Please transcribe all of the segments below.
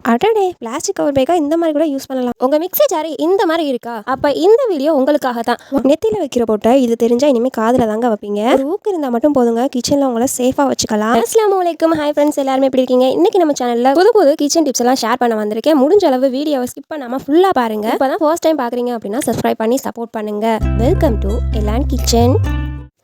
அடடே! Plastic cover பேக்கா இந்த மாதிரி கூட யூஸ் பண்ணலாம். உங்க மிக்ஸி ஜார் இந்த மாதிரி இருக்கா? அப்ப இந்த வீடியோ உங்களுக்காக தான். நெத்தியில வைக்கிற பொட்டை இது தெரிஞ்சா இனிமே காதுல தாங்க வைப்பீங்க. ஒரு ஊக்கு இருந்தா மட்டும் போதுங்க, கிச்சன்ல உங்கள சேஃபா வச்சுக்கலாம். அஸ்ஸலாமு அலைக்கும். ஹாய் ஃப்ரெண்ட்ஸ், எல்லாரும் எப்படி இருக்கீங்க? இன்னைக்கு நம்ம சேனல்ல புது கிச்சன் டிப்ஸ் எல்லாம் ஷேர் பண்ண வந்திருக்கேன். முடிஞ்ச அளவு வீடியோவை ஸ்கிப் பண்ணாம ஃபுல்லா பாருங்க. இப்பதான் ஃபர்ஸ்ட் டைம் பாக்குறீங்க அப்படின்னா சப்ஸ்கிரைப் பண்ணி சப்போர்ட் பண்ணுங்க. Welcome to Elan kitchen.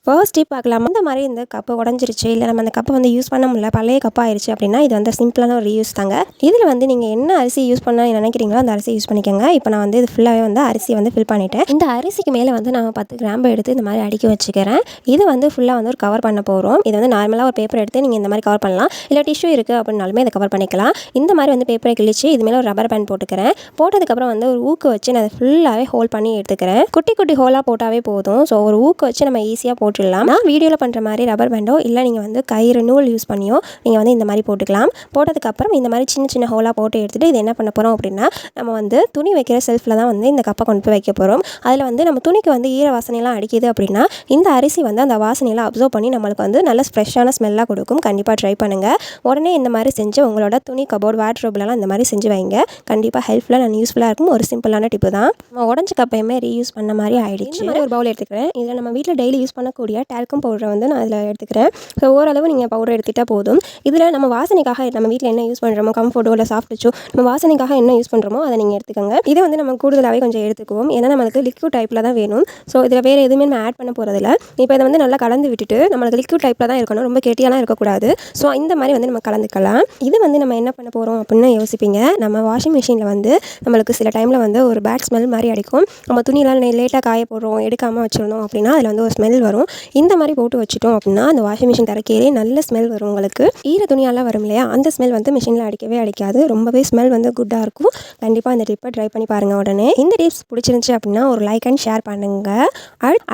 First tip பார்க்கலாம். இந்த மாதிரி இந்த கப்பு உடஞ்சிருச்சு, இல்லை நம்ம அந்த கப்பை வந்து யூஸ் பண்ண முடியல, பழைய கப்பாக ஆயிடுச்சு அப்படின்னா இது வந்து சிம்பிளான ஒரு யூஸ் தாங்க. இதில் வந்து நீங்கள் என்ன அரிசி யூஸ் பண்ண நினைக்கிறீங்களோ அந்த அரிசி யூஸ் பண்ணிக்கோங்க. இப்போ நான் வந்து இது ஃபுல்லாகவே வந்து அரிசியை வந்து ஃபில் பண்ணிட்டேன். இந்த அரிசிக்கு மேலே வந்து நான் 10 கிராம்பு எடுத்து இந்த மாதிரி அடுக்கி வச்சுக்கிறேன். இது வந்து ஃபுல்லாக வந்து ஒரு கவர் பண்ண போகிறோம். இது வந்து நார்மலாக ஒரு பேப்பர் எடுத்து நீங்கள் இந்த மாதிரி கவர் பண்ணலாம், இல்லை டிஷ்யூ இருக்குது அப்படின்னாலுமே இதை கவர் பண்ணிக்கலாம். இந்த மாதிரி வந்து பேப்பரை கிழிச்சு இது மேலே ஒரு ரப்பர் பேண்ட் போட்டுக்கிறேன். போட்டதுக்கப்புறம் வந்து ஒரு ஊக்கு வச்சு நான் அதை ஃபுல்லாகவே ஹோல் பண்ணி எடுத்துக்கிறேன். குட்டி குட்டி ஹோலாக போட்டாவே போதும். ஸோ ஒரு ஊக்கு வச்சு நம்ம ஈஸியாக போட்டுடலாம். நான் வீடியோவில் பண்ணுற மாதிரி ரப்பர் பேண்டோ இல்லை நீங்கள் வந்து கயிறு நூல் யூஸ் பண்ணியோ நீங்கள் வந்து இந்த மாதிரி போட்டுக்கலாம். போட்டதுக்கப்புறம் இந்த மாதிரி சின்ன சின்ன ஹோலாக போட்டு எடுத்துகிட்டு இது என்ன பண்ண போகிறோம் அப்படின்னா, நம்ம வந்து துணி வைக்கிற செல்ஃபில் தான் வந்து இந்த கப்பை கொண்டு போய் வைக்க போகிறோம். அதில் வந்து நம்ம துணிக்கு வந்து ஈர வாசனையெல்லாம் அடிக்குது அப்படின்னா இந்த அரிசி வந்து அந்த வாசனையெல்லாம் அப்சர்வ் பண்ணி நம்மளுக்கு வந்து நல்ல ஃப்ரெஷ்ஷான ஸ்மெல்லாக கொடுக்கும். கண்டிப்பாக ட்ரை பண்ணுங்கள். உடனே இந்த மாதிரி செஞ்சு உங்களோட துணி கபோர்ட் வார்ட்ரோப்லலாம் இந்த மாதிரி செஞ்சு வைங்க. கண்டிப்பாக ஹெல்ப்ஃபுல்லாக யூஸ்ஃபுல்லாக இருக்கும். ஒரு சிம்பிளான டிப்பு தான். நம்ம உடஞ்ச கப்பையுமே ரீயூஸ் பண்ண மாதிரி ஆகிடுச்சு. இந்த மாதிரி ஒரு பவுல் எடுத்துக்கிறேன். இதில் நம்ம வீட்டில் டெய்லி யூஸ் பண்ணக்கூடிய டால்கம் பவுடரை வந்து நான் அதில் எடுத்துக்கிறேன். ஸோ ஓரளவு நீங்கள் பவுடர் எடுத்துகிட்டால் போதும். இதில் நம்ம வாசனைக்காக நம்ம வீட்டில் என்ன யூஸ் பண்ணுறோமோ, கம்ஃபர்ட்டோ இல்லை சாஃப்டிச்சோ நம்ம வாசனைக்காக என்ன யூஸ் பண்ணுறோமோ அதை நீங்கள் எடுத்துக்கோங்க. இதை வந்து நம்ம கூடுதலாகவே கொஞ்சம் எடுத்துக்குவோம். ஏன்னா நம்மளுக்கு லிக்விட் டைப்பில் தான் வேணும். ஸோ இதில் வேறு எதுவுமே நம்ம ஆட் பண்ண போகிறதில்ல. இப்போ இதை வந்து நல்லா கலந்து விட்டுட்டு நம்மளுக்கு லிக்விட் டைப்பில் தான் இருக்கணும், ரொம்ப கெட்டியாலாம் இருக்கக்கூடாது. ஸோ இந்த மாதிரி வந்து நம்ம கலந்துக்கலாம். இது வந்து நம்ம என்ன பண்ண போகிறோம் அப்படின்னு யோசிப்பீங்க. நம்ம வாஷிங் மிஷினில் வந்து நம்மளுக்கு சில டைமில் வந்து ஒரு பேட் ஸ்மெல் மாதிரி அடிக்கும். நம்ம துணியெல்லாம் லேட்டாக காய போடுறோம், எடுக்காமல் வச்சுருந்தோம் அப்படின்னா அதில் வந்து ஒரு ஸ்மெல் வரும். இந்த மாதிரி போட்டு வச்சுட்டோம் அப்படின்னா அந்த வாஷிங் மிஷின் தரக்கையிலே நல்ல ஸ்மெல் வரும். உங்களுக்கு ஈர துணியெல்லாம் வரும் இல்லையா, அந்த ஸ்மெல் வந்து மிஷினில் அடிக்கவே அடிக்காது. ரொம்பவே ஸ்மெல் வந்து குட்டாக இருக்கும். கண்டிப்பாக இந்த டிப்பை ட்ரை பண்ணி பாருங்கள். உடனே இந்த டிப்ஸ் பிடிச்சிருந்துச்சு அப்படின்னா ஒரு லைக் அண்ட் ஷேர் பண்ணுங்கள்.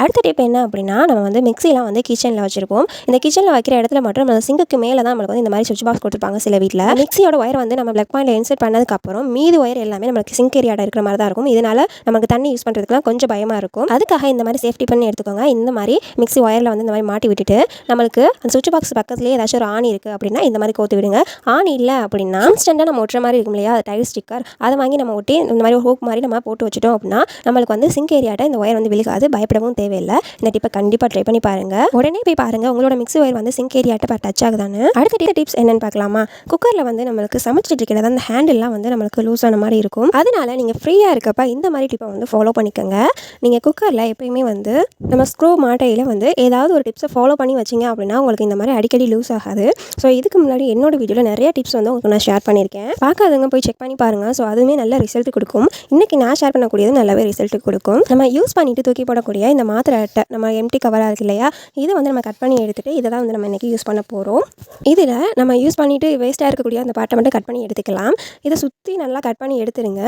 அடுத்த டிப் என்ன அப்படின்னா, நம்ம வந்து மிக்ஸிலாம் வந்து கிச்சனில் வச்சுருப்போம். இந்த கிச்சனில் வைக்கிற இடத்துல மட்டும் நம்ம சிங்குக்கு மேலே தான் நம்மளுக்கு வந்து இந்த மாதிரி சுவிட்ச் பாக்ஸ் கொடுத்துருப்பாங்க சில வீட்டில். மிக்ஸியோட ஒயர் வந்து நம்ம பிளக் பாயிண்டில் இன்சர்ட் பண்ணதுக்கப்புறம் மீதி ஒயர் எல்லாமே நம்மளுக்கு சிங்க் ஏரியாட இருக்கிற மாதிரி தான் இருக்கும். இதனால நமக்கு தண்ணி யூஸ் பண்ணுறதுக்குலாம் கொஞ்சம் பயமாக இருக்கும். அதுக்காக இந்த மாதிரி சேஃப்டி பண்ணி எடுத்துக்கோங்க. இந்த மாதிரி மிக்ஸி ஒயரில் வந்து இந்த மாதிரி மாட்டி விட்டுட்டு நம்மளுக்கு அந்த சுவிட்ச் பாக்ஸ் பக்கத்துலேயே ஏதாச்சும் ஒரு ஆணி இருக்குது அப்படின்னா இந்த மாதிரி கோத்து விடுங்க. ஆணி இல்லை அப்படின்னா இன்ஸ்டண்ட்டாக நம்ம ஒட்டுற மாதிரி இருக்கும் இல்லையா, டைல் ஸ்டிக்கர், அதை வாங்கி நம்ம ஒட்டி இந்த மாதிரி ஒரு ஹோக் மாதிரி நம்ம போட்டு வச்சுட்டோம் அப்படின்னா நம்மளுக்கு வந்து சிங்க் ஏரியாட்ட இந்த ஒயர் வந்து விழுகாது. பயப்படவும் தேவையில்லை. இந்த டிப்பை கண்டிப்பாக ட்ரை பண்ணி பாருங்கள். உடனே போய் பாருங்கள் உங்களோட மிக்ஸி ஒயர் வந்து சிங்க் ஏரியாட்ட டச் ஆகுதான்னு. அடுத்த டிப்ஸ் என்னென்னு பார்க்கலாமா? குக்கரில் வந்து நம்மளுக்கு சமைச்சிட்டு இருக்கிறது அந்த ஹேண்டில்லாம் வந்து நம்மளுக்கு லூஸ் ஆன மாதிரி இருக்கும். அதனால நீங்கள் ஃப்ரீயாக இருக்கப்ப இந்த மாதிரி டிப்பை வந்து ஃபாலோ பண்ணிக்கோங்க. நீங்கள் குக்கரில் எப்பயுமே வந்து நம்ம ஸ்க்ரூ மாட்டையில் வந்து ஏதாவது ஒரு டிப்ஸை ஃபாலோ பண்ணி வச்சிங்க அப்படின்னா உங்களுக்கு இந்த மாதிரி அடிக்கடி லூஸ் ஆகாது. ஸோ இதுக்கு முன்னாடி என்னோட வீடியோவில் நிறைய டிப்ஸ் வந்து உங்களுக்கு நான் ஷேர் பண்ணியிருக்கேன். பார்க்காதவங்க போய் செக் பண்ணி பாருங்கள். ஸோ அதுவுமே நல்ல ரிசல்ட் கொடுக்கும். இன்றைக்கி நான் ஷேர் பண்ணக்கூடியது நல்லாவே ரிசல்ட் கொடுக்கும். நம்ம யூஸ் பண்ணிவிட்டு தூக்கி போடக்கூடிய இந்த மாத்திரை அட்டை, நம்ம எம்டி கவராக இருக்கு இல்லையா, இதை வந்து நம்ம கட் பண்ணி எடுத்துகிட்டு இதை தான் வந்து நம்ம இன்றைக்கி யூஸ் பண்ண போகிறோம். இதில் நம்ம யூஸ் பண்ணிவிட்டு வேஸ்ட்டாக இருக்கக்கூடிய அந்த பாட்டை மட்டும் கட் பண்ணி எடுத்துக்கலாம். இதை சுற்றி நல்லா கட் பண்ணி எடுத்துருங்க.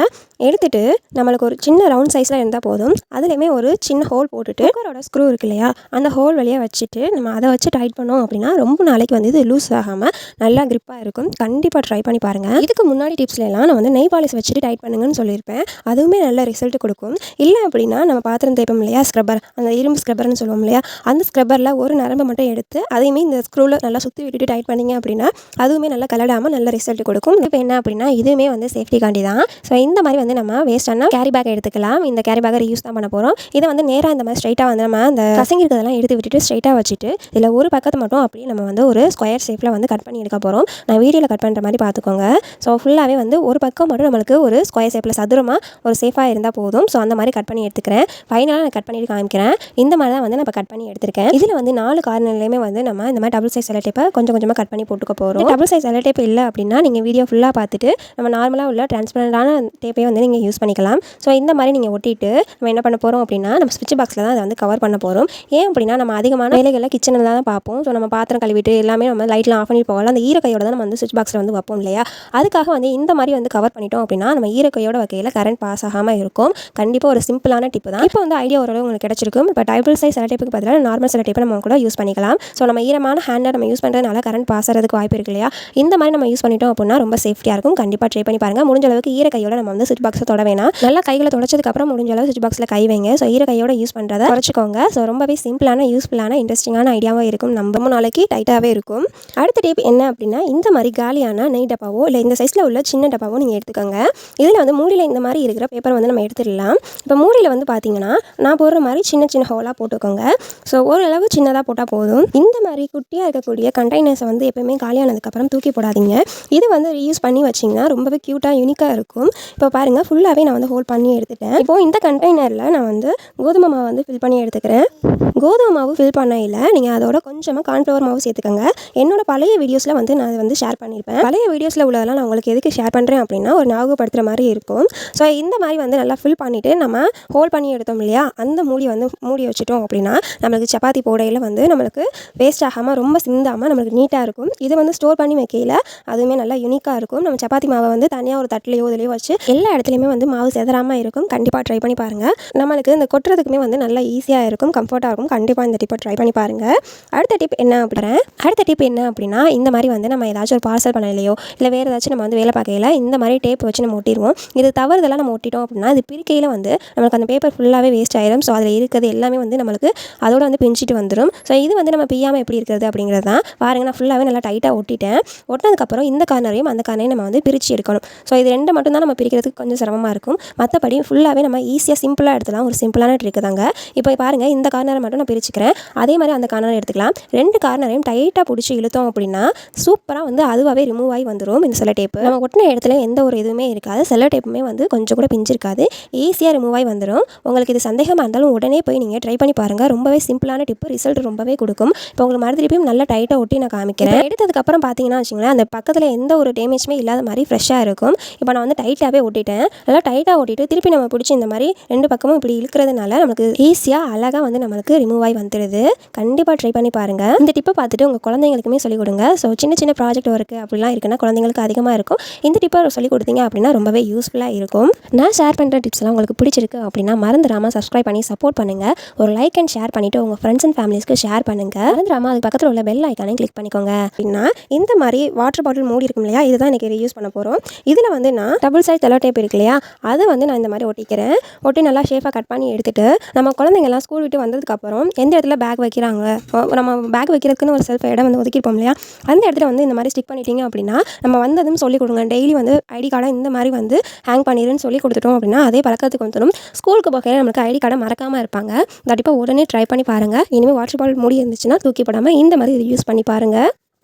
எடுத்துகிட்டு நம்மளுக்கு ஒரு சின்ன ரவுண்ட் சைஸில் இருந்தால் போதும். அதுலேயுமே ஒரு சின்ன ஹோல் போட்டுட்டு குக்கரோட ஸ்க்ரூ இருக்கு இல்லையா, அந்த ஹோல் வழியாக வச்சுட்டு நம்ம அதை வச்சு டைட் பண்ணோம் அப்படின்னா ரொம்ப நாளைக்கு வந்து இது லூஸ் ஆகாமல் நல்லா கிரிப்பாக இருக்கும். கண்டிப்பாக ட்ரை பண்ணி பாருங்கள். இதுக்கு முன்னாடி டிப்ஸ்லாம் நான் வந்து நெய் பாலிஷ் வச்சுட்டு டைட் பண்ணுங்கன்னு சொல்லியிருப்பேன். அதுவுமே நல்ல ரிசல்ட் கொடுக்கும். இல்லை அப்படின்னா நம்ம பாத்திரம் தேய்ப்போம் இல்லையா, ஸ்க்ரப்பர், அந்த இரும்பு ஸ்க்ரப்பர்னு சொல்லுவோம் இல்லையா, அந்த ஸ்க்ரப்பரில் ஒரு நரம்பை மட்டும் எடுத்து அதையுமே இந்த ஸ்க்ரூவில் நல்லா சுற்றி விட்டுட்டு டைட் பண்ணிங்க அப்படின்னா அதுவுமே நல்லா கலடாமல் நல்ல ரிசல்ட் கொடுக்கும். இப்போ என்ன அப்படின்னா இதுவுமே வந்து சேஃப்டி காண்டி தான். ஸோ இந்த மாதிரி வந்து நம்ம வேஸ்டான கேரி பேக் எடுத்துக்கலாம். இந்த கேரி பேக்கை ரீயூஸ் தான் பண்ண போகிறோம். இதை வந்து நேராக இந்த மாதிரி ஸ்ட்ரைட்டாக வந்து நம்ம அந்த கசங்கி இருக்கிறதெல்லாம் எடுத்து விட்டுட்டு ஸ்ட்ரைட்டாக வச்சுட்டு இதில் ஒரு பக்கத்தை மட்டும் அப்படியே நம்ம வந்து ஒரு ஸ்கொயர் ஷேப்பில் வந்து கட் பண்ணி எடுக்க போகிறோம். நான் வீடியோவில் கட் பண்ணுற மாதிரி பார்த்துக்கோங்க. ஸோ ஃபுல்லாகவே வந்து ஒரு பக்கம் மட்டும் நம்மளுக்கு ஒரு ஸ்கொயர் ஷேப்பில் சதுரமாக ஒரு சேஃபாக இருந்தால் போதும். ஸோ அந்த மாதிரி கட் பண்ணி எடுத்துக்கிறேன். ஃபைனலாக நான் கட் பண்ணிட்டு காமிக்கிறேன். இந்த மாதிரி தான் வந்து நான் கட் பண்ணி எடுத்துருக்கேன். இதில் வந்து 4 கார்னர்லையுமே வந்து நம்ம இந்த மாதிரி டபுள் சைஸ் செலோ டேப்பை கொஞ்சம் கொஞ்சமாக கட் பண்ணி போட்டுக்க போகிறோம். டபுள் சைஸ் செலோ டேப் இல்லை அப்படின்னா நீங்கள் வீடியோ ஃபுல்லாக பார்த்துட்டு நம்ம நார்மலாக உள்ள டிரான்ஸ்பரண்டான டேப்பையை வந்து நீங்கள் யூஸ் பண்ணிக்கலாம். ஸோ இந்த மாதிரி நீங்கள் ஒட்டிட்டு நம்ம என்ன பண்ண போகிறோம் அப்படின்னா நம்ம ஸ்விட்ச் பாக்ஸில் தான் அதை வந்து கவர் பண்ண போகிறோம். ஏன் அப்படின்னா நம்ம அதிகமான வேலைகளை கிச்சனில் தான் பார்ப்போம். ஸோ நம்ம பாத்திரம் கழுவிட்டு எல்லாமே நம்ம லைட்லாம் ஆஃப் பண்ணி போகலாம். அந்த ஈரக்கையோட தான் நம்ம வந்து ஸ்விட்ச் பாக்ஸில் வந்து வைப்போம் இல்லையா, அதுக்காக வந்து இந்த மாதிரி வந்து கவர் பண்ணிட்டோம் அப்படின்னா நம்ம ஈரக்கையோட வைக்கையில் கரண்ட் பாஸ் ஆகாமல் இருக்கும். கண்டிப்பாக ஒரு சிம்பிளான டிப்பு தான். இப்போ வந்து ஐடியா ஓரளவு உங்களுக்கு கிடச்சிருக்கும். இப்போ டபுள் சைஸ் செலோ டேப்புக்கு பதிலாக நார்மல் செலோ டேப்பை நம்ம கூட யூஸ் பண்ணிக்கலாம். ஸோ நம்ம ஈரமான ஹேண்டை நம்ம யூஸ் பண்ணுறதுனால கரண்ட் பாஸ் ஆகிறதுக்கு வாய்ப்பு இருக்கு இல்லையா, இந்த மாதிரி நம்ம யூஸ் பண்ணிட்டோம் அப்படின்னா ரொம்ப சேஃப்டியாக இருக்கும். கண்டிப்பாக ட்ரை பண்ணி பாருங்கள். முடிஞ்ச அளவுக்கு ஈரக்கையோட நம்ம வந்து ஸ்விட்ச் பாக்ஸை தொட வேணாம். நல்லா கைகளை தொடச்சதுக்கப்புறம் முடிஞ்ச அளவு ஸ்விட்ச் பாக்ஸில் கை வைங்க. ஸோ ஈரக்கையோட யூஸ் பண்ணுறதை குறைச்சிக்கோங்க. ஸோ ரொம்பவே சிம்பிள் சிம்பிளான யூஸ்ஃபுல்லான இன்ட்ரெஸ்டிங்கான ஐடியாவாக இருக்கும். நம்ம நாளைக்கு டைட்டாகவே இருக்கும். அடுத்த டிப் என்ன அப்படின்னா, இந்த மாதிரி காலியான நெய் டப்பாவோ இல்லை இந்த சைஸில் உள்ள சின்ன டப்பாவோ நீங்கள் எடுத்துக்கோங்க. இதில் வந்து மூடியில் இந்த மாதிரி இருக்கிற பேப்பர் வந்து நம்ம எடுத்துடலாம். இப்போ மூடியில் வந்து பார்த்தீங்கன்னா நான் போடுற மாதிரி சின்ன சின்ன ஹோலாக போட்டுக்கோங்க. ஸோ ஓரளவு சின்னதாக போட்டால் போதும். இந்த மாதிரி குட்டியாக இருக்கக்கூடிய கண்டெய்னர்ஸை வந்து எப்போயுமே காலியானதுக்கப்புறம் தூக்கி போடாதீங்க. இது வந்து ரீயூஸ் பண்ணி வச்சிங்கன்னா ரொம்பவே க்யூட்டாக யூனிக்காக இருக்கும். இப்போ பாருங்கள், ஃபுல்லாகவே நான் வந்து ஹோல்ட் பண்ணி எடுத்துட்டேன். இப்போது இந்த கண்டெய்னரில் நான் வந்து கோதுமை மாவு வந்து ஃபில் பண்ணி எடுத்துக்கிறேன். கோதுமை மாவு ஃபில் பண்ணையில் நீங்கள் அதோட கொஞ்சமாக கார்ன்ஃப்ளவர் மாவு சேர்த்துக்கோங்க. என்னோட பழைய வீடியோஸில் வந்து நான் வந்து ஷேர் பண்ணியிருப்பேன். பழைய வீடியோஸில் உள்ளதெல்லாம் நான் உங்களுக்கு எதுக்கு ஷேர் பண்ணுறேன் அப்படின்னா, ஒரு ஞாபகப்படுத்துகிற மாதிரி இருக்கும். ஸோ இந்த மாதிரி வந்து நல்லா ஃபில் பண்ணிவிட்டு நம்ம ஹோல்ட் பண்ணி எடுத்தோம் இல்லையா, அந்த மூடி வச்சுட்டோம் அப்படின்னா நம்மளுக்கு சப்பாத்தி போடையில் வந்து நம்மளுக்கு வேஸ்ட் ஆகாமல் ரொம்ப சிந்தாமல் நம்மளுக்கு நீட்டாக இருக்கும். இது வந்து ஸ்டோர் பண்ணி வைக்கையில் அதுவுமே நல்லா யூனிக்காக இருக்கும். நம்ம சப்பாத்தி மாவை வந்து தனியாக ஒரு தட்டிலையோ இதிலையோ வச்சு எல்லா இடத்துலையுமே வந்து மாவு செதறாமல் இருக்கும். கண்டிப்பாக ட்ரை பண்ணி பாருங்கள். நம்மளுக்கு இந்த கொட்டுறதுக்குமே வந்து நல்லா ஈஸியாக இருக்கும், கம்ஃபர்ட்டாக இருக்கும். கண்டிப்பாக இந்த டிப்பை ட்ரை பண்ணி பாருங்கள். அடுத்த டிப் என்ன அப்படின்னா, இந்த மாதிரி வந்து நம்ம ஏதாச்சும் ஒரு பார்சல் பண்ணலையோ இல்லை வேறு ஏதாச்சும் நம்ம வந்து வேலை பார்க்கையில் இந்த மாதிரி டேப் வச்சு நம்ம ஒட்டிடுவோம். இது தவறுதெல்லாம் நம்ம ஒட்டிட்டோம் அப்படின்னா அது பிரிக்கையில் வந்து நம்மளுக்கு அந்த பேப்பர் ஃபுல்லாகவே வேஸ்ட் ஆயிடும். ஸோ அதில் இருக்கிறது எல்லாமே வந்து நம்மளுக்கு அதோட வந்து பிஞ்சிட்டு வந்துடும். ஸோ இது வந்து நம்ம பிய்யாமல் எப்படி இருக்கிறது அப்படிங்கிறது தான். பாருங்கள், நான் ஃபுல்லாகவே நல்லா டைட்டாக ஒட்டிட்டேன். ஒட்டினதுக்கப்புறம் இந்த கார்னரையும் அந்த கார்னரையும் நம்ம வந்து பிரித்து எடுக்கணும். ஸோ இது ரெண்டு மட்டும் தான் நம்ம பிரிக்கிறதுக்கு கொஞ்சம் சிரமமாக இருக்கும். மற்றபடி ஃபுல்லாகவே நம்ம ஈஸியாக சிம்பிளாக எடுத்துலாம். ஒரு சிம்பிளான ட்ரிக்கு தாங்க. இப்போ பாருங்கள், இந்த கார்னரை மட்டும் நான் பிரிச்சுக்கிறேன். அதே மாதிரி அந்த கார்னரை எடுத்துக்கலாம். ரெண்டு கார்னரையும் டைட்டாக பிடிச்சி இழுத்தோம் அப்படின்னா சூப்பராக வந்து அதுவாகவே ரிமூவ் ஆகி வந்துடும். இந்த செல்லோ டேப்பு நம்ம ஒட்டின இடத்துல எந்த ஒரு இதுவுமே இருக்காது. செல்லோ டேப்புமே வந்து கொஞ்சம் கூட பிஞ்சிருக்காது. ஈஸியாக ரிமூவ் ஆகி வந்துடும். உங்களுக்கு இது சந்தேகமாக இருந்தாலும் உடனே போய் நீங்கள் ட்ரை பண்ணி பாருங்கள். ரொம்பவே சிம்பிளான டிப்பு, ரிசல்ட் ரொம்பவே கொடுக்கும். இப்போ உங்களுக்கு மறுபடியும் நல்லா டைட்டாக ஒட்டி நான் காமிக்கிறேன். எடுத்ததுக்கப்புறம் பார்த்தீங்கன்னா வச்சுங்களேன், அந்த பக்கத்தில் எந்த ஒரு டேமேஜுமே இல்லாத மாதிரி ஃப்ரெஷ்ஷாக இருக்கும். இப்போ நான் வந்து டைட்டாகவே ஒட்டிட்டேன். நல்லா டைட்டாக ஒட்டிட்டு திருப்பி நம்ம பிடிச்சி இந்த மாதிரி ரெண்டு பக்கமும் இப்படி இழுக்கிறதுனால நமக்கு ஈஸியாக அழகாக வந்து நம்மளுக்கு ரிமூவ் ஆகி வந்துடுது. கண்டிப்பாக ட்ரை பண்ணி பாருங்கள். இந்த டிப்பை பார்த்துட்டு உங்கள் குழந்தைங்களுக்குமே சொல்லிக் கொடுங்க. ஸோ சின்ன சின்ன ப்ராஜெக்ட் ஒர்க்கு அப்படிலாம் இருக்குன்னா குழந்தைங்களுக்கு அதிகமாக இருக்கும். இந்த டிப்பை சொல்லிக் கொடுத்தீங்க அப்படின்னா ரொம்பவே யூஸ்ஃபுல்லாக இருக்கும். நான் ஷேர் பண்ணுற டிப்ஸ்லாம் உங்களுக்கு பிடிச்சிருக்கு அப்படின்னா மறந்துடாமல் சப்ஸ்கிரைப் பண்ணி சப்போர்ட் பண்ணுங்கள். ஒரு லைக் அண்ட் ஷேர் பண்ணிவிட்டு உங்கள் ஃப்ரெண்ட்ஸ் அண்ட் ஃபேமிலிஸ்க்கு ஷேர் பண்ணுங்கள். மறந்துடாமல் அதுக்கு பக்கத்தில் உள்ள பெல் ஐக்கானையும் கிளிக் பண்ணிக்கோங்க. அப்படின்னா இந்த மாதிரி வாட்டர் பாட்டில் மூடி இருக்கும் இல்லையா, இதுதான் இன்றைக்கி ரியூஸ் பண்ண போகிறோம். இதில் வந்து நான் டபுள் சைட் செல்லோ டேப் இருக்கு இல்லையா, அதை வந்து நான் இந்த மாதிரி ஒட்டிக்கிறேன். ஒட்டி நல்லா ஷேஃபாக கட் பண்ணி எடுத்துகிட்டு நம்ம குழந்தைங்கலாம் ஸ்கூல் விட்டு வந்ததுக்கப்புறம் எந்த இடத்துல பேக் வைக்கிறாங்க, நம்ம பேக் வைக்கிறதுக்குன்னு ஒரு செல்ஃப் இடம் வந்து ஒதுக்கியிருப்போம் இல்லையா, அந்த இடத்துல வந்து இந்த மாதிரி ஸ்டிக் பண்ணிட்டீங்க அப்படின்னா நம்ம வந்ததும் சொல்லிக் கொடுங்க. டெய்லி வந்து ஐடி கார்டை இந்த மாதிரி வந்து ஹேங் பண்ணிடுன்னு சொல்லி கொடுத்துட்டோம் அப்படின்னா அதே பழக்கத்துக்கு வந்துடும். ஸ்கூலுக்கு போகையில் நமக்கு ஐடி கார்டை மறக்காமல் இருப்பாங்க. கண்டிப்பாக உடனே ட்ரை பண்ணி பாருங்கள். இனிமேல் வாட்டர் பாட்டில் மூடி இருந்துச்சுன்னா தூக்கி போடாமல் இந்த மாதிரி யூஸ் பண்ணி பாருங்கள்.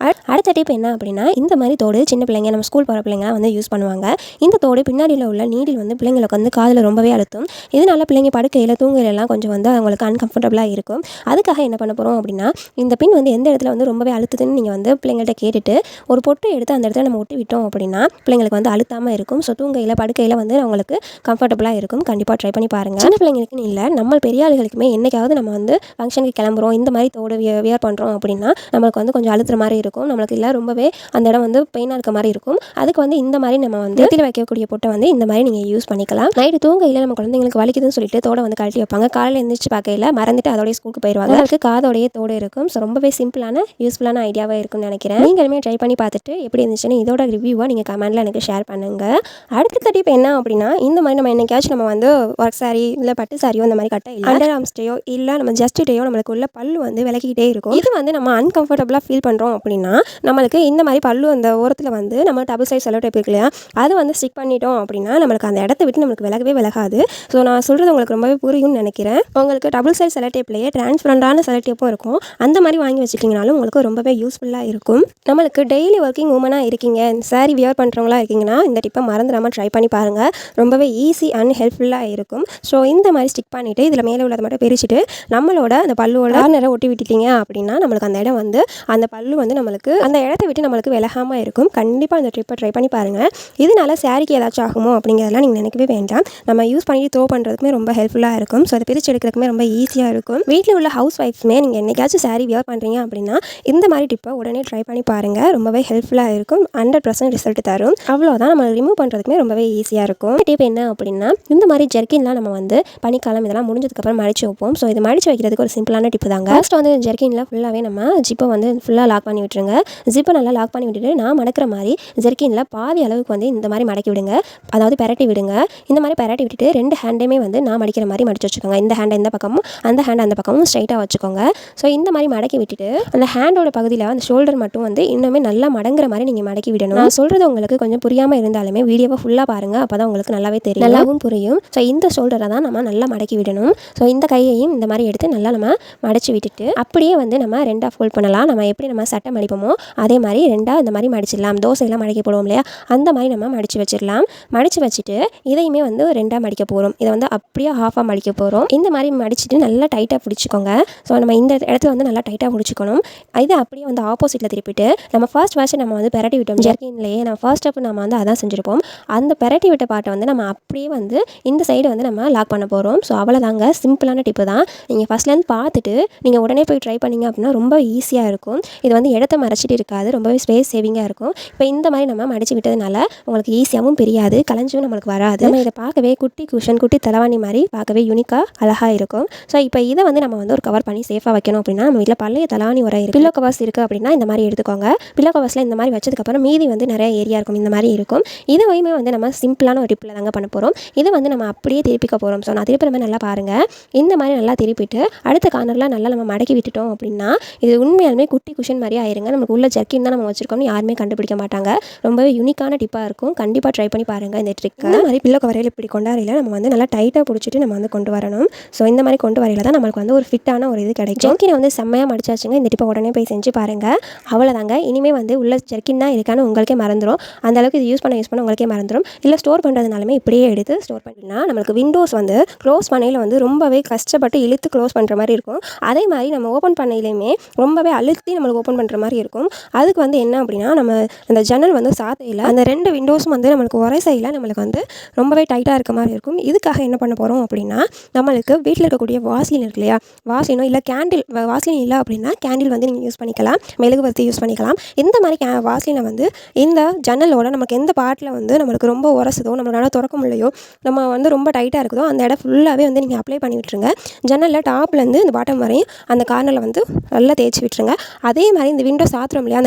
அடுத்த டிப் என்ன அப்படின்னா, இந்த மாதிரி தோடு சின்ன பிள்ளைங்க நம்ம ஸ்கூல் போகிற பிள்ளைங்கலாம் வந்து யூஸ் பண்ணுவாங்க. இந்த தோடு பின்னாடியில் உள்ள நீடில் வந்து பிள்ளைங்களுக்கு வந்து காதில் ரொம்பவே அழுத்தும். இதனால் பிள்ளைங்க படுக்கையில் தூங்கையிலலாம் கொஞ்சம் வந்து அவங்களுக்கு அன்கம்ஃபர்டபுளாக இருக்கும். அதுக்காக என்ன பண்ண போகிறோம் அப்படின்னா, இந்த பின் வந்து எந்த இடத்துல வந்து ரொம்பவே அழுத்துதுன்னு நீங்கள் வந்து பிள்ளைங்கள்ட்ட கேட்டுட்டு ஒரு பொட்டு எடுத்து அந்த இடத்துல நம்ம ஒட்டி விட்டோம் அப்படின்னா பிள்ளைங்களுக்கு வந்து அழுத்தாமல் இருக்கும். ஸோ தூங்கையில் படுக்கையில் வந்து அவங்களுக்கு கம்ஃபர்டபுளாக இருக்கும். கண்டிப்பாக ட்ரை பண்ணி பாருங்கள். சின்ன பிள்ளைங்களுக்குன்னு இல்லை, நம்ம பெரிய ஆளுகளுக்குமே என்னைக்காவது நம்ம வந்து ஃபங்க்ஷனுக்கு கிளம்புறோம், இந்த மாதிரி தோடு வியர் பண்ணுறோம் அப்படின்னா நம்மளுக்கு வந்து கொஞ்சம் அழுத்துற மாதிரி இருக்கும். நம்மளுக்கு இல்லை ரொம்பவே அந்த இடம் வந்து பெயினாக இருக்க மாதிரி இருக்கும். அதுக்கு வந்து இந்த மாதிரி நம்ம வந்து நெத்தியில் வைக்கக்கூடிய பொட்டை வந்து இந்த மாதிரி நீங்கள் யூஸ் பண்ணிக்கலாம். நைட்டு தூங்கையில் நம்ம குழந்தைங்களுக்கு வலிக்குதுன்னு சொல்லிட்டு தோட வந்து கழட்டி வைப்பாங்க. காலையில் எழுந்திரிச்சு பார்க்கையில் மறந்துட்டு அதோடய ஸ்கூலுக்கு போயிடுவாங்க. அதுக்கு காதோடைய தோடு இருக்கும். ஸோ ரொம்பவே சிம்பிளான யூஸ்ஃபுல்லான ஐடியாவாக இருக்கும்னு நினைக்கிறேன். நீங்களுமே ட்ரை பண்ணி பார்த்துட்டு எப்படி இருந்துச்சுன்னு இதோட ரிவ்யூவாக நீங்கள் கமெண்ட்டில் எனக்கு ஷேர் பண்ணுங்கள். அடுத்த டிப் என்ன அப்படின்னா, இந்த மாதிரி நம்ம என்னைக்காச்சும் நம்ம வந்து ஒர்க் சாரி இல்லை பட்டு சாரியோ இந்த மாதிரி கட்ட இல்லை அண்டர் ஆர்ம்ஸ்டையோ இல்லை நம்ம ஜஸ்ட்டையோ நம்மளுக்கு உள்ள பல்லு வந்து விலகிக்கிட்டே இருக்கும். இது வந்து நம்ம அன்கம்ஃபர்டபுளாக ஃபீல் பண்ணுறோம் அப்படின்னா நம்மளுக்கு இந்த மாதிரி பல்லு அந்த ஓரத்தில் வந்து நம்ம டபுள் சைட் செல்லோ டேப் இருக்கு இல்லையா, அது வந்து ஸ்டிக் பண்ணிட்டோம் அப்படின்னா நம்மளுக்கு அந்த இடத்த விட்டு நம்மளுக்கு விலகாது. ஸோ நான் சொல்கிறது உங்களுக்கு ரொம்பவே புரியும்னு நினைக்கிறேன். உங்களுக்கு டபுள் சைட் செல்லோ டேப்லேயே டிரான்ஸ்பரண்டான செல்லோ டேப்பும் இருக்கும். அந்த மாதிரி வாங்கி வச்சுக்கிங்கனாலும் உங்களுக்கு ரொம்பவே யூஸ்ஃபுல்லாக இருக்கும். நம்மளுக்கு டெய்லி ஒர்க்கிங் உமனாக இருக்கீங்க, சாரி வியர் பண்ணுறவங்களா இருக்கீங்கன்னா இந்த டிப்பை மறந்துடாமல் ட்ரை பண்ணி பாருங்கள். ரொம்பவே ஈஸி அண்ட் ஹெல்ப்ஃபுல்லாக இருக்கும். ஸோ இந்த மாதிரி ஸ்டிக் பண்ணிவிட்டு இதில் மேலே உள்ளதை மட்டும் பிரிச்சுட்டு நம்மளோட அந்த பல்லுவோட கார்னரை ஒட்டி விட்டுட்டீங்க அப்படின்னா நம்மளுக்கு அந்த இடம் வந்து அந்த பல்லு வந்து நம்மளுக்கு அந்த இடத்த விட்டு நம்மளுக்கு விலகாமல் இருக்கும். கண்டிப்பாக இந்த ட்ரிப்பை ட்ரை பண்ணி பாருங்கள். இதனால சாரிக்கு ஏதாச்சும் ஆகுமோ அப்படிங்கிறதெல்லாம் நீங்கள் நினைக்கவே வேண்டாம். நம்ம யூஸ் பண்ணிட்டு த்ரோ பண்ணுறதுக்குமே ரொம்ப ஹெல்ப்ஃபுல்லாக இருக்கும். ஸோ அதை பிரித்து எடுக்கிறதுக்குமே ரொம்ப ஈஸியாக இருக்கும். வீட்டில் உள்ள ஹவுஸ் ஒய்ஃப்ஸுமே நீங்கள் என்னைக்காச்சும் சாரி வியர் பண்ணுறீங்க அப்படின்னா இந்த மாதிரி டிப்பை உடனே ட்ரை பண்ணி பாருங்கள். ரொம்பவே ஹெல்ப்ஃபுல்லாக இருக்கும். 100% ரிசல்ட் தரும். அவ்வளோதான், நம்ம ரிமூவ் பண்ணுறதுக்குமே ரொம்பவே ஈஸியாக இருக்கும். டிப் என்ன அப்படின்னா, இந்த மாதிரி ஜெர்கின்லாம் நம்ம வந்து பனிக்காலம் இதெல்லாம் முடிஞ்சதுக்கப்புறம் மடிச்சு வைப்போம். ஸோ இது மடிச்சு வைக்கிறதுக்கு ஒரு சிம்பிளான டிப்பு தாங்க. ஃபர்ஸ்ட் வந்து ஜெர்கின்ல ஃபுல்லாகவே நம்ம ஜிப்பை வந்து ஃபுல்லாக லாக் பண்ணி விட்டுருங்க. ஜிப்பை நல்லா லாக் பண்ணி விட்டுட்டு நான் மடக்கிற மாதிரி ஜெர்கினில் பாதி அளவுக்கு வந்து இந்த மாதிரி மடக்கி விடுங்க. அதாவது பெரட்டி விடுங்க. இந்த மாதிரி பெரட்டி விட்டுட்டு 2 ஹேண்டையுமே வந்து நான் மடிக்கிற மாதிரி மடிச்சு வச்சுக்கோங்க. இந்த ஹேண்டை இந்த பக்கமும் அந்த ஹேண்ட் அந்த பக்கமும் ஸ்ட்ரைட்டாக வச்சுக்கோங்க. ஸோ இந்த மாதிரி மடக்கி விட்டுட்டு அந்த ஹேண்டோட பகுதியில் அந்த ஷோல்டர் மட்டும் வந்து இன்னுமே நல்லா மடங்குற மாதிரி நீங்கள் மடக்கி விடணும். நான் சொல்கிறது உங்களுக்கு கொஞ்சம் புரியாமல் இருந்தாலுமே வீடியோவை ஃபுல்லாக பாருங்கள். அப்போ தான் உங்களுக்கு நல்லாவே தெரியும், நல்லாவும் புரியும். ஸோ இந்த ஷோல்டரை தான் நம்ம நல்லா மடக்கி விடணும். ஸோ இந்த கையையும் இந்த மாதிரி எடுத்து நல்லா நம்ம மடிச்சு விட்டுட்டு அப்படியே வந்து நம்ம 2ஆக ஃபோல்ட் பண்ணலாம். நம்ம எப்படி நம்ம சட்டை மடிப்போமோ அதே மாதிரி 2ஆக இந்த மாதிரி மடிச்சிடலாம். தோசையெல்லாம் மடக்கி போடுவோம் இல்லையா, அந்த மாதிரி நம்ம மடித்து வச்சிடலாம். மடித்து வச்சுட்டு இதையுமே வந்து 2ஆக மடிக்க போகிறோம். இதை வந்து அப்படியே ஹாஃபாக மடிக்க போகிறோம். இந்த மாதிரி மடிச்சுட்டு நல்லா டைட்டாக பிடிச்சிக்கோங்க. ஸோ நம்ம இந்த இடத்துல வந்து நல்லா டைட்டாக பிடிச்சிக்கணும். இதை அப்படியே வந்து ஆப்போசிட்டில் திருப்பிட்டு நம்ம ஃபர்ஸ்ட் நம்ம வந்து பெரட்டி விட்டோம் ஜெர்கின்லேயே. நம்ம ஃபர்ஸ்ட் ஸ்டெப் நம்ம வந்து அதான் செஞ்சுருப்போம். அந்த பெரட்டி விட்ட பாட்டை வந்து நம்ம அப்படியே வந்து இந்த சைடு வந்து நம்ம லாக் பண்ண போகிறோம். ஸோ அவ்வளோதாங்க, சிம்பிளான டிப்பு தான். நீங்கள் ஃபஸ்ட்லேருந்து பார்த்துட்டு நீங்கள் உடனே போய் ட்ரை பண்ணிங்க அப்படின்னா ரொம்ப ஈஸியாக இருக்கும். இது வந்து இடத்த மறைச்சிட்டு இருக்காது, ரொம்பவே ஸ்பேஸ் சேவிங்காக இருக்கும். இப்போ இந்த மாதிரி நம்ம மடித்து விட்டதுனால உங்களுக்கு ஈஸியாகவும் தெரியாது, கலைஞ்சும் நம்மளுக்கு வராது. நம்ம இதை பார்க்கவே குட்டி குஷன், குட்டி தலைவாணி மாதிரி பார்க்கவே யூனிக்காக அழகாக இருக்கும். ஸோ இப்போ இதை வந்து நம்ம வந்து ஒரு கவர் பண்ணி சேஃபாக வைக்கணும் அப்படின்னா நம்ம வீட்டில் பழைய தலைவாணி உரை இருக்குது, பில்லோ கவர்ஸ் இருக்குது அப்படின்னா இந்த மாதிரி எடுத்துக்கோங்க. பில்லோ கவர்ஸில் இந்த மாதிரி வச்சதுக்கப்புறம் மீதி வந்து நிறைய ஏரியா இருக்கும், இந்த மாதிரி இருக்கும். இதுவையுமே வந்து நம்ம சிம்பிளான ஒரு டிப்பில் தாங்க பண்ண போகிறோம். இதை வந்து நம்ம அப்படியே திருப்பிக்க போகிறோம். ஸோ நான் திருப்பி நம்ம நல்லா பாருங்கள். இந்த மாதிரி நல்லா திருப்பிட்டு அடுத்த கார்னரில் நல்லா நம்ம மடக்கி விட்டுட்டோம் அப்படின்னா இது உண்மையாலுமே குட்டி குஷன் மாதிரி ஆயிருங்க. நமக்கு உள்ள ஜர்க்கின் தான் நம்ம வச்சிருக்கோம்னு யாருமே கண்டுபிடிக்க மாட்டாங்க. ரொம்பவே யூனிக்கான டிப்பாக இருக்கும். கண்டிப்பாக ட்ரை பண்ணி பாருங்கள் இந்த ட்ரிக். இந்த மாதிரி பில்லோ கவரையில் இப்படி கொண்டாரையில் நம்ம வந்து நல்லா டைட்டாக பிடிச்சிட்டு நம்ம வந்து கொண்டு வரணும். ஸோ இந்த மாதிரி கொண்டு வரையில் தான் நம்மளுக்கு வந்து ஒரு ஃபிட்டான ஒரு இது கிடைக்கும். ஜர்க்கினை வந்து செம்மையாக மடிச்சாச்சுங்க. இந்த டிப்பை உடனே போய் செஞ்சு பாருங்கள். அவ்வளோதாங்க. இனிமேல் வந்து உள்ள ஜர்க்கின் தான் இருக்கான்னு உங்களுக்கே மறந்துடும். அந்த அளவுக்கு இது யூஸ் பண்ண உங்களுக்கே மறந்துடும். இல்லை ஸ்டோர் பண்ணுறதுனாலுமே இப்படியே எடுத்து ஸ்டோர் பண்ணினா நம்மளுக்கு விண்டோஸ் வந்து க்ளோஸ் பண்ணையில் வந்து ரொம்பவே கஷ்டப்பட்டு இழுத்து க்ளோஸ் பண்ணுற மாதிரி இருக்கும். அதே மாதிரி நம்ம ஓப்பன் பண்ணையிலையுமே ரொம்பவே அழுத்தி நம்மளுக்கு ஓப்பன் பண்ணுற மாதிரி இருக்கும். அதுக்கு வந்து என்ன அப்படின்னா நம்ம அந்த ஜன்னல் வந்து சாத்தையில் அந்த 2 விண்டோஸும் வந்து நம்மளுக்கு ஒரே சைடில் நம்மளுக்கு வந்து ரொம்பவே டைட்டாக இருக்க மாதிரி இருக்கும். இதுக்காக என்ன பண்ண போகிறோம் அப்படின்னா நம்மளுக்கு வீட்டில் இருக்கக்கூடிய வாஸ்லின் இருக்கு இல்லையா, வாஸ்லினோ இல்லை கேண்டில், வாஸ்லின் இல்லை அப்படின்னா கேண்டில் வந்து நீங்கள் யூஸ் பண்ணிக்கலாம், மெழுகுவர்த்தி யூஸ் பண்ணிக்கலாம். இந்த மாதிரி வாஸ்லினை வந்து இந்த ஜன்னலோட நமக்கு எந்த பார்ட்டில் வந்து நம்மளுக்கு ரொம்ப உரசுதோ, நம்மளால திறக்க முடியலையோ, நம்ம வந்து ரொம்ப டைட்டாக இருக்குதோ அந்த இடம் ஃபுல்லாகவே வந்து நீங்கள் அப்ளை பண்ணி விட்டுருங்க. ஜன்னலில் டாப்லேருந்து இந்த பாட்டம் வரையும் அந்த கார்னரில் வந்து நல்லா தேய்ச்சி விட்டுருங்க. அதே மாதிரி இந்த விண்டோ சாத்துறோம் இல்லையா,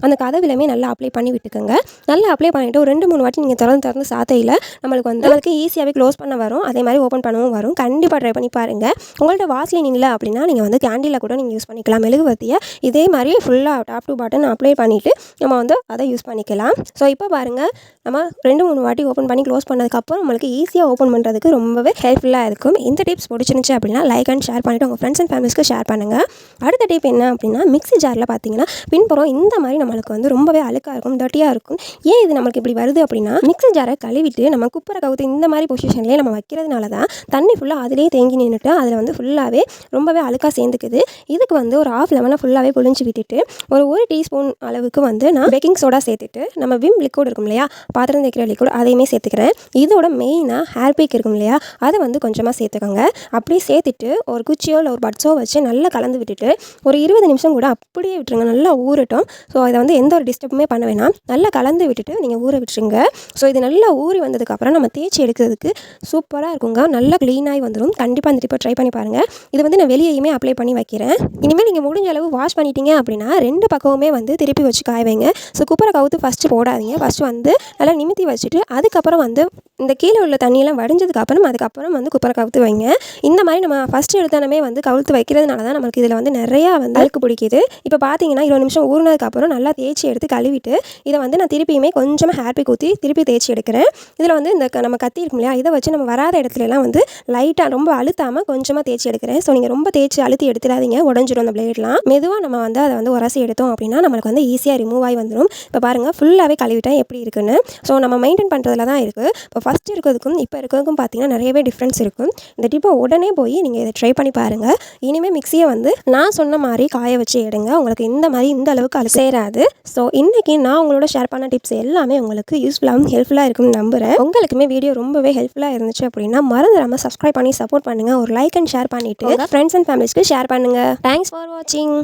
அந்த கதவுலையுமே நல்லா அப்ளை பண்ணி விட்டுக்கோங்க. நல்லா அப்ளை பண்ணிவிட்டு ஒரு 2-3 வாட்டி நீங்கள் திறந்து சாத்தையில் நம்மளுக்கு வந்து நம்மளுக்கு ஈஸியாகவே க்ளோஸ் பண்ண வரும். அதே மாதிரி ஓப்பன் பண்ணவும் வரும். கண்டிப்பாக ட்ரை பண்ணி பாருங்கள். உங்கள்கிட்ட வாஸ்லின் இல்லை அப்படின்னா நீங்கள் வந்து கேண்டிலில் கூட நீங்கள் யூஸ் பண்ணிக்கலாம். மெழுகுவர்த்தியை இதே மாதிரி ஃபுல்லாக டாப் டு பாட்டன் அப்ளை பண்ணிவிட்டு நம்ம வந்து அதை யூஸ் பண்ணிக்கலாம். ஸோ இப்போ பாருங்கள், நம்ம 2-3 வாட்டி ஓப்பன் பண்ணி க்ளோஸ் பண்ணதுக்கப்புறம் நம்மளுக்கு ஈஸியாக ஓப்பன் பண்ணுறதுக்கு ரொம்பவே ஹெல்ப்ஃபுல்லாக இருக்கும். இந்த டிப்ஸ் பிடிச்சிருந்துச்சு அப்படின்னா லைக் அண்ட் ஷேர் பண்ணிவிட்டு உங்கள் ஃப்ரெண்ட்ஸ் அண்ட் ஃபேமிலிஸ்க்கு ஷேர் பண்ணுங்கள். அடுத்த டிப் என்ன அப்படின்னா மிக்ஸி ஜாரில் பார்த்தீங்கன்னா பின்புறம் இந்த மாதிரி நம்மளுக்கு வந்து ரொம்பவே அழுக்காக இருக்கும், டர்ட்டியாக இருக்கும். ஏன் இது நம்மளுக்கு இப்படி வருது அப்படின்னா மிக்ஸி ஜாரை கழுவிட்டு நம்ம குப்பரை கவுத்து இந்த மாதிரி பொசிஷன்லேயே நம்ம வைக்கிறதுனால தான் தண்ணி ஃபுல்லாக அதிலே தேங்கி நின்றுட்டு அதில் வந்து ஃபுல்லாகவே ரொம்பவே அழுக்காக சேர்ந்துக்குது. இதுக்கு வந்து ஒரு 1/2 லெமனை ஃபுல்லாகவே புழிஞ்சு விட்டுட்டு ஒரு 1 டீஸ்பூன் அளவுக்கு வந்து நான் பேக்கிங் சோடா சேர்த்துட்டு நம்ம விம் லிக்விட் இருக்கும் இல்லையா, பாத்திரம் தேய்க்கிற லிக்விட், அதையுமே சேர்த்துக்கிறேன். இதோட மெயினாக ஹேர் பேக் இருக்கும் இல்லையா, அதை வந்து கொஞ்சமாக சேர்த்துக்கோங்க. அப்படியே சேர்த்துட்டு ஒரு குச்சியோ இல்லை ஒரு பட்ஸோ வச்சு நல்லா கலந்து விட்டுட்டு ஒரு 20 நிமிஷம் கூட அப்படியே விட்டுருங்க, நல்லா ஊறட்டும். ஸோ இதை வந்து எந்த ஒரு டிஸ்டர்புமே பண்ண வேணாம், நல்லா கலந்து விட்டுட்டு நீங்கள் ஊற விட்டுருங்க. ஸோ இது நல்லா ஊறி வந்ததுக்கப்புறம் நம்ம தேய்ச்சி எடுக்கிறதுக்கு சூப்பராக இருக்குங்க, நல்லா க்ளீனாகி வந்துடும். கண்டிப்பாக இந்த டிப்பை ட்ரை பண்ணி பாருங்கள். இது வந்து நான் வெளியேயுமே அப்ளை பண்ணி வைக்கிறேன். இனிமேல் நீங்கள் முடிஞ்ச அளவு வாஷ் பண்ணிட்டீங்க அப்படின்னா 2 பக்கமுமே வந்து திருப்பி வச்சு காய வைங்க. ஸோ குப்பரை கவுத்து ஃபஸ்ட்டு போடாதீங்க. ஃபஸ்ட்டு வந்து நல்லா நிமித்தி வச்சுட்டு அதுக்கப்புறம் வந்து இந்த கீழே உள்ள தண்ணியெல்லாம் வடிஞ்சதுக்கப்புறம் அதுக்கப்புறம் வந்து குப்பரை கவுத்து வைங்க. இந்த மாதிரி நம்ம ஃபஸ்ட்டு எடுத்தானமே வந்து கவுத்து வைக்கிறதுனால தான் நமக்கு இதில் வந்து நிறையா வந்து அழுக்கு பிடிக்குது. இப்போ பார்த்தீங்கன்னா 20 நிமிஷம் ஊறினதுக்கப்புறம் நல்லா தேய்ச்சி எடுத்து கழுவிட்டு இதை வந்து நான் திருப்பியுமே கொஞ்சமாக ஹேர் பேக் ஊற்றி திருப்பி தேய்ச்சி எடுக்கிறேன். இதில் வந்து இந்த நம்ம கத்தி இருக்கும் இல்லையா, இதை வச்சு நம்ம வராத இடத்துலலாம் வந்து லைட்டாக ரொம்ப அழுத்தாமல் கொஞ்சமாக தேய்ச்சி எடுக்கிறேன். ஸோ நீங்கள் ரொம்ப தேய்ச்சி அழுத்தி எடுத்துடாதீங்க, உடஞ்சிடும் அந்த பிளேட்லாம். மெதுவாக நம்ம வந்து அதை வந்து உரசி எடுத்தோம் அப்படின்னா நம்மளுக்கு வந்து ஈஸியாக ரிமூவ் ஆகி வந்துடும். இப்போ பாருங்கள் ஃபுல்லாகவே கழுவிட்டேன் எப்படி இருக்குன்னு. ஸோ நம்ம மெயின்டைன் பண்ணுறதுல தான் இருக்குது. இப்போ ஃபஸ்ட்டு இருக்கிறதுக்கும் இப்போ இருக்கிறதுக்கும் பார்த்தீங்கன்னா நிறையவே டிஃப்ரென்ஸ் இருக்கும். இந்த டிப்பை உடனே போய் நீங்கள் இதை ட்ரை பண்ணி பாருங்கள். இனிமேல் மிக்ஸியை வந்து நான் சொன்ன மாதிரி காய வச்சு எடுங்க, உங்களுக்கு இந்த மாதிரி இந்த அளவுக்கு அது சேராது. ஸோ இன்றைக்கி நான் உங்களோட ஷேர் பண்ண டிப்ஸ் எல்லாமே உங்களுக்கு யூஸ்ஃபுல்லாகவும் ஹெல்ப்ஃபுல்லாக இருக்கும்னு நம்புகிறேன். உங்களுக்குமே வீடியோ ரொம்பவே ஹெல்ப்ஃபுல்லாக இருந்துச்சு அப்படின்னா மறந்துடாமல் சப்ஸ்கிரைப் பண்ணி சப்போர்ட் பண்ணுங்கள். ஒரு லைக் அண்ட் ஷேர் பண்ணிவிட்டு ஃப்ரெண்ட்ஸ் அண்ட் ஃபேமிலிஸ்க்கு ஷேர் பண்ணுங்கள். தேங்க்ஸ் ஃபார் வாட்சிங்.